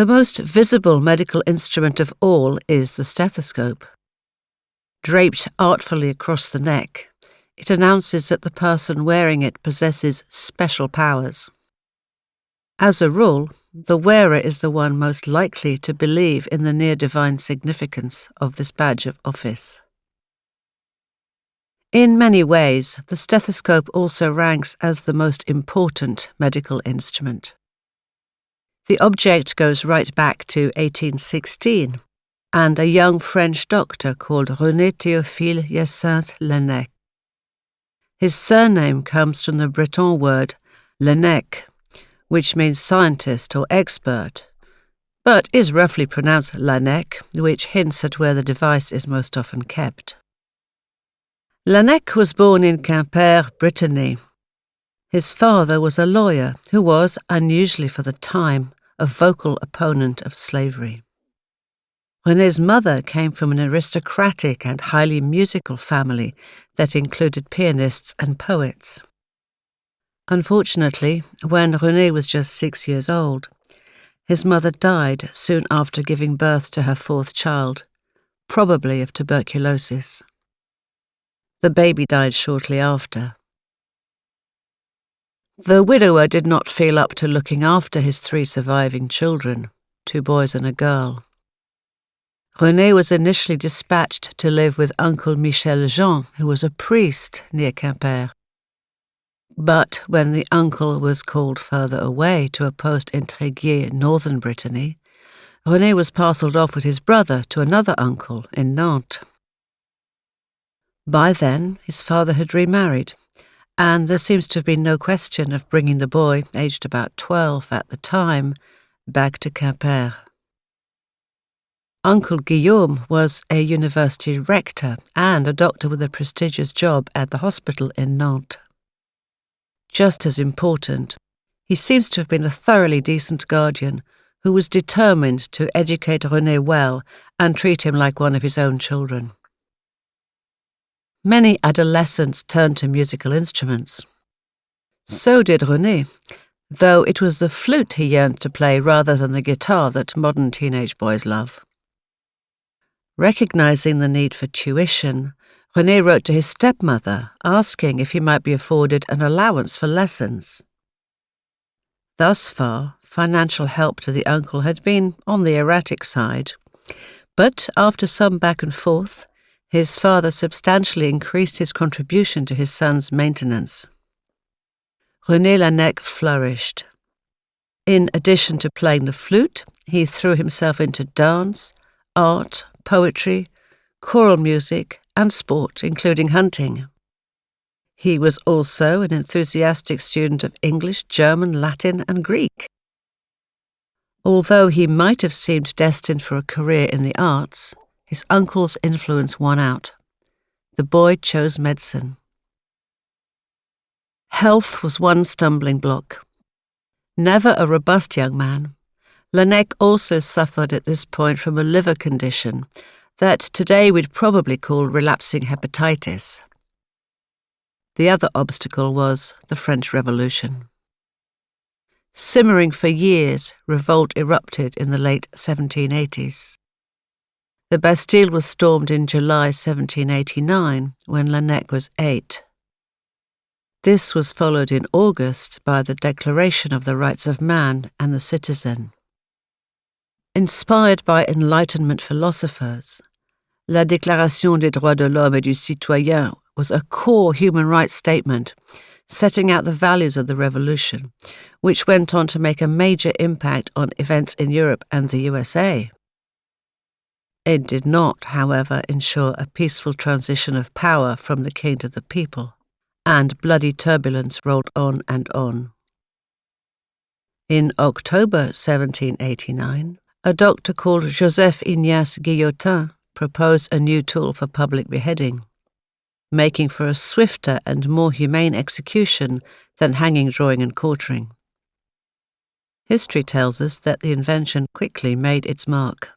The most visible medical instrument of all is the stethoscope. Draped artfully across the neck, it announces that the person wearing it possesses special powers. As a rule, the wearer is the one most likely to believe in the near-divine significance of this badge of office. In many ways, the stethoscope also ranks as the most important medical instrument. The object goes right back to 1816, and a young French doctor called René Théophile Hyacinthe Laennec. His surname comes from the Breton word Laennec, which means scientist or expert, but is roughly pronounced Laennec, which hints at where the device is most often kept. Laennec was born in Quimper, Brittany. His father was a lawyer who was, unusually for the time, a vocal opponent of slavery. René's mother came from an aristocratic and highly musical family that included pianists and poets. Unfortunately, when René was just 6 years old, his mother died soon after giving birth to her fourth child, probably of tuberculosis. The baby died shortly after. The widower did not feel up to looking after his 3 surviving children, 2 boys and a girl. René was initially dispatched to live with Uncle Michel Jean, who was a priest near Quimper. But when the uncle was called further away to a post in Tréguier, northern Brittany, René was parcelled off with his brother to another uncle in Nantes. By then, his father had remarried, and there seems to have been no question of bringing the boy, aged about 12 at the time, back to Quimper. Uncle Guillaume was a university rector and a doctor with a prestigious job at the hospital in Nantes. Just as important, he seems to have been a thoroughly decent guardian who was determined to educate René well and treat him like one of his own children. Many adolescents turned to musical instruments. So did René, though it was the flute he yearned to play rather than the guitar that modern teenage boys love. Recognizing the need for tuition, René wrote to his stepmother asking if he might be afforded an allowance for lessons. Thus far, financial help to the uncle had been on the erratic side, but after some back and forth, his father substantially increased his contribution to his son's maintenance. René Laennec flourished. In addition to playing the flute, he threw himself into dance, art, poetry, choral music, and sport, including hunting. He was also an enthusiastic student of English, German, Latin, and Greek. Although he might have seemed destined for a career in the arts, his uncle's influence won out. The boy chose medicine. Health was one stumbling block. Never a robust young man, Laennec also suffered at this point from a liver condition that today we'd probably call relapsing hepatitis. The other obstacle was the French Revolution. Simmering for years, revolt erupted in the late 1780s. The Bastille was stormed in July 1789, when Laennec was 8. This was followed in August by the Declaration of the Rights of Man and the Citizen. Inspired by Enlightenment philosophers, La Déclaration des droits de l'homme et du citoyen was a core human rights statement setting out the values of the revolution, which went on to make a major impact on events in Europe and the USA. It did not, however, ensure a peaceful transition of power from the king to the people, and bloody turbulence rolled on and on. In October 1789, a doctor called Joseph Ignace Guillotin proposed a new tool for public beheading, making for a swifter and more humane execution than hanging, drawing, and quartering. History tells us that the invention quickly made its mark.